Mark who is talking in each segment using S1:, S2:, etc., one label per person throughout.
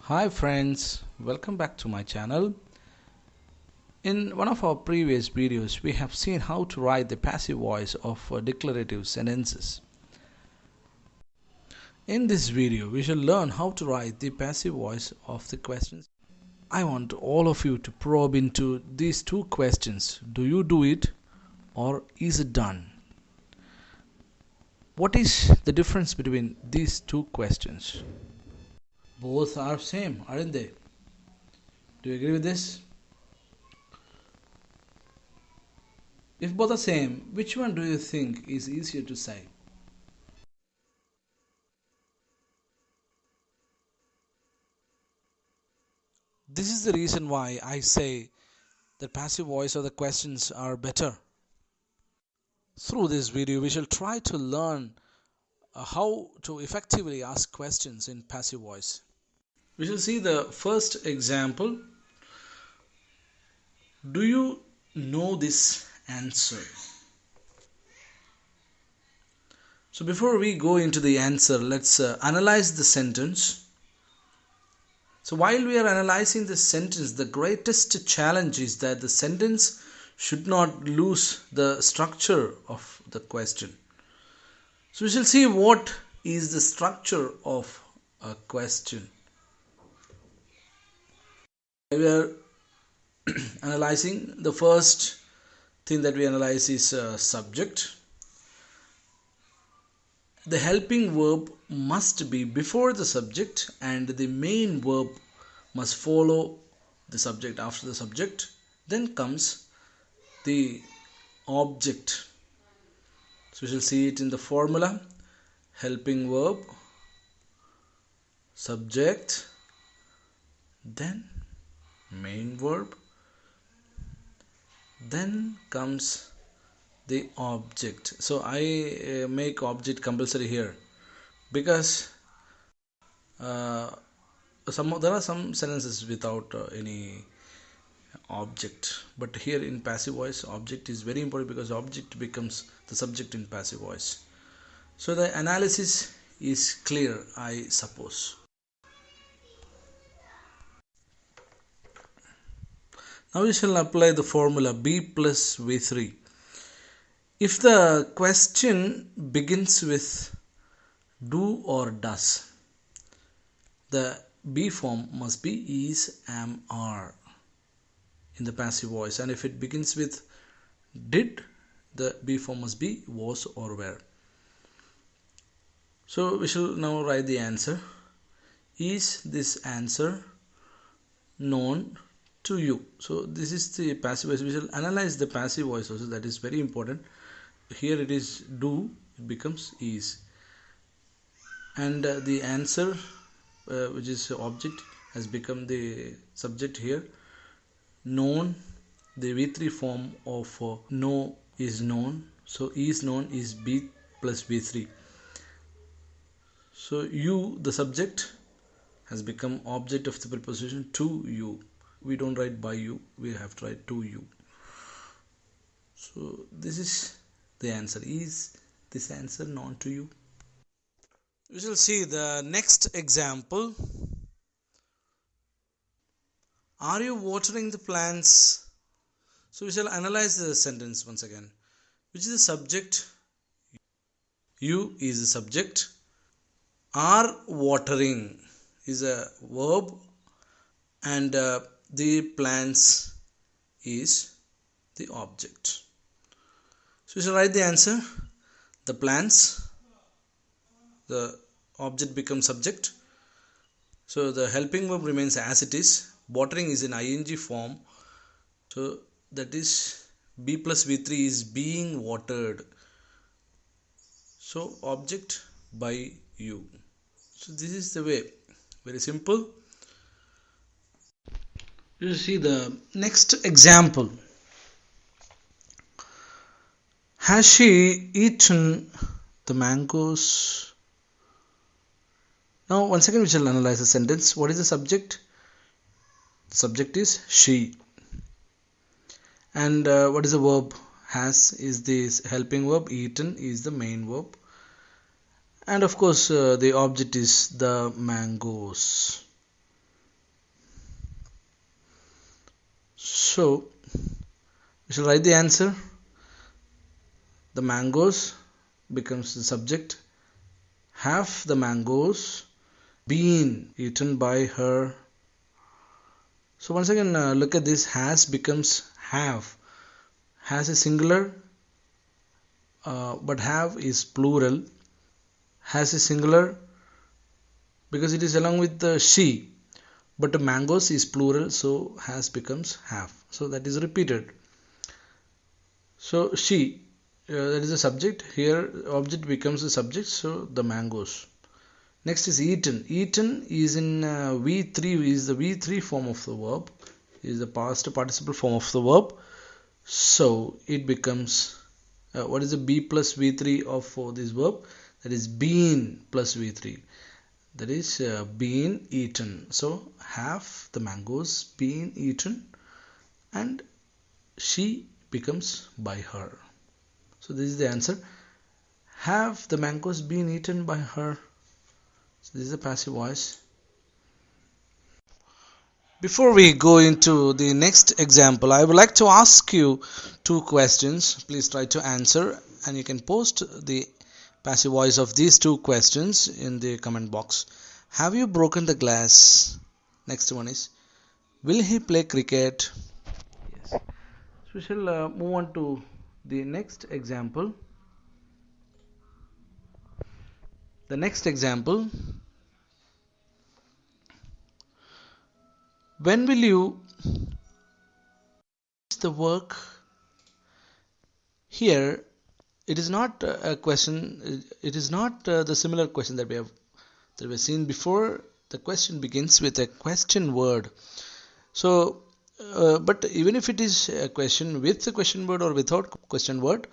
S1: Hi friends, welcome back to my channel. In one of our previous videos, we have seen how to write the passive voice of declarative sentences. In this video, we shall learn how to write the passive voice of the questions. I want all of you to probe into these two questions. Do you do it or is it done? What is the difference between these two questions? Both are same, aren't they? Do you agree with this? If both are same, which one do you think is easier to say? This is the reason why I say that passive voice of the questions are better. Through this video, we shall try to learn how to effectively ask questions in passive voice. We shall see the first example. Do you know this answer? So before we go into the answer, let's analyze the sentence. So while we are analyzing the sentence, the greatest challenge is that the sentence should not lose the structure of the question. So we shall see what is the structure of a question. We are analyzing, the first thing that we analyze is subject. The helping verb must be before the subject and the main verb must follow the subject after the subject. Then comes the object. So we shall see it in the formula. Helping verb, subject, then main verb, then comes the object. So I make object compulsory here because there are some sentences without any object, but here in passive voice object is very important because object becomes the subject in passive voice. So the analysis is clear, I suppose. Now we shall apply the formula B plus V3. If the question begins with do or does, the B form must be is, am, are in the passive voice, and if it begins with did, the B form must be was or were. So we shall now write the answer. Is this answer known to you? So this is the passive voice. We shall analyze the passive voice also, that is very important. Here it is do, it becomes is, and the answer which is object has become the subject here. Known, the V3 form of know is known, so is known is B plus V3. So you, the subject, has become object of the preposition to you. We don't write by you, we have to write to you. So this is the answer. Is this answer known to you? We shall see the next example. Are you watering the plants? So we shall analyze the sentence once again. Which is the subject? You is the subject. Are watering is a verb, and the plants is the object. So we shall write the answer. The plants, the object becomes subject. So the helping verb remains as it is. Watering is in ing form. So that is B plus V3 is being watered. So object by you. So this is the way. Very simple. You see the next example. Has she eaten the mangoes? Now once again we shall analyze the sentence. What is the subject? The subject is she. And what is the verb? Has is the helping verb. Eaten is the main verb. And of course the object is the mangoes. So we shall write the answer. The mangoes becomes the subject. Have the mangoes been eaten by her? So once again, look at this. Has becomes have. Has is singular, but have is plural. Has is singular because it is along with the she, but the mangoes is plural, so has becomes have. So that is repeated. So she, that is the subject. Here object becomes the subject, so the mangoes. Next is eaten. Eaten is in V3, is the V3 form of the verb, is the past participle form of the verb. So it becomes, what is the B plus V3 of this verb? That is been plus V3. That is been eaten. So have the mangoes been eaten, and she becomes by her. So this is the answer. Have the mangoes been eaten by her? So this is the passive voice. Before we go into the next example, I would like to ask you two questions. Please try to answer, and you can post the passive voice of these two questions in the comment box. Have you broken the glass? Next one is, will he play cricket? Yes. So we shall move on to the next example. The next example, when will you finish the work? Here it is not a question, it is not the similar question that we've seen before. The question begins with a question word. So but even if it is a question with the question word or without question word,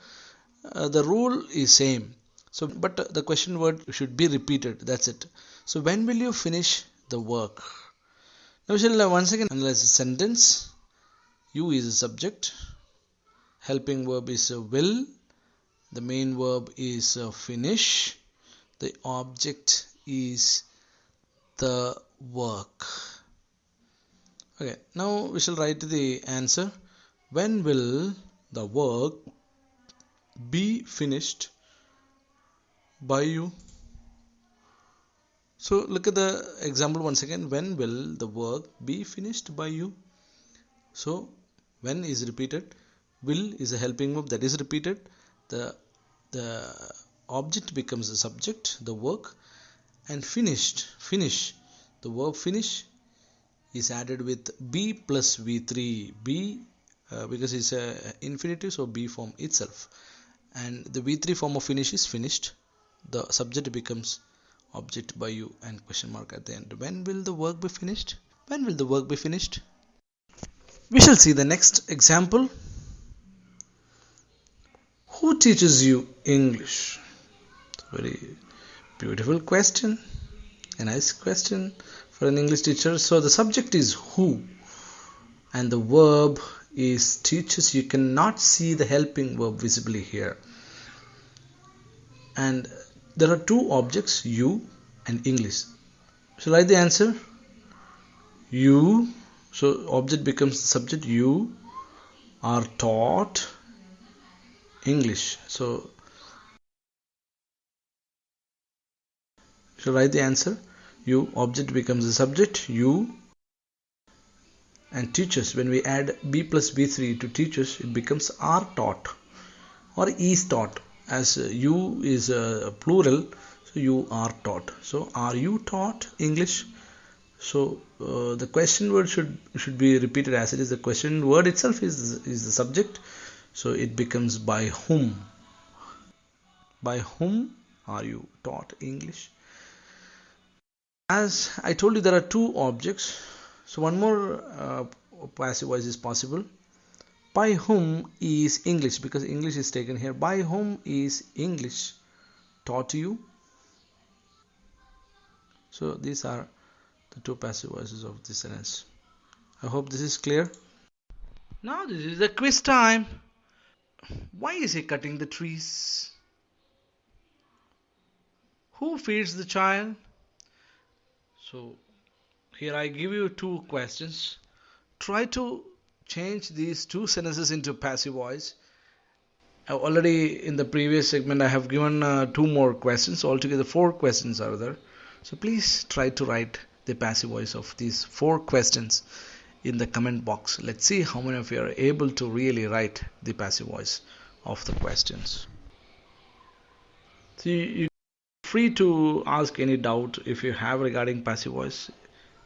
S1: the rule is same. So but the question word should be repeated, that's it. So when will you finish the work? Now we shall once again analyze the sentence. You is a subject, helping verb is will, the main verb is finish, the object is the work. Okay, now we shall write the answer. When will the work be finished by you? So look at the example once again. When will the work be finished by you? So when is repeated, will is a helping verb that is repeated, the object becomes the subject, the work, and finish, the verb finish is added with be plus v3. Be because it's a infinitive, so be form itself, and the v3 form of finish is finished. The subject becomes object by you and question mark at the end. When will the work be finished? When will the work be finished? We shall see the next example. Who teaches you English? Very beautiful question, a nice question for an English teacher. So the subject is who, and the verb is teaches. You cannot see the helping verb visibly here, and there are two objects, you and English. So write the answer. You, so object becomes the subject. You are taught English. So write the answer. You, object becomes the subject. You, and teachers, when we add b plus b3 to teachers, it becomes are taught or is taught, as you is plural, so you are taught. So are you taught English? So the question word should be repeated as it is. The question word itself is the subject, so it becomes by whom. By whom are you taught English? As I told you, there are two objects, so one more passive voice is possible. By whom is English, because English is taken here. By whom is English taught to you? So these are the two passive voices of this sentence. I hope this is clear. Now this is the quiz time. Why is he cutting the trees? Who feeds the child? So here I give you two questions. Try to change these two sentences into passive voice. Already in the previous segment I have given two more questions. Altogether four questions are there. So please try to write the passive voice of these four questions in the comment box. Let's see how many of you are able to really write the passive voice of the questions. So you're free to ask any doubt if you have regarding passive voice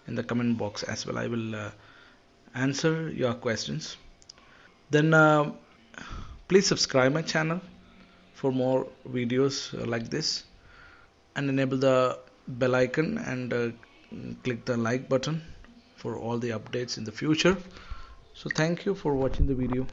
S1: in the comment box as well. I will answer your questions. Then please subscribe my channel for more videos like this, and enable the bell icon and click the like button for all the updates in the future. So thank you for watching the video.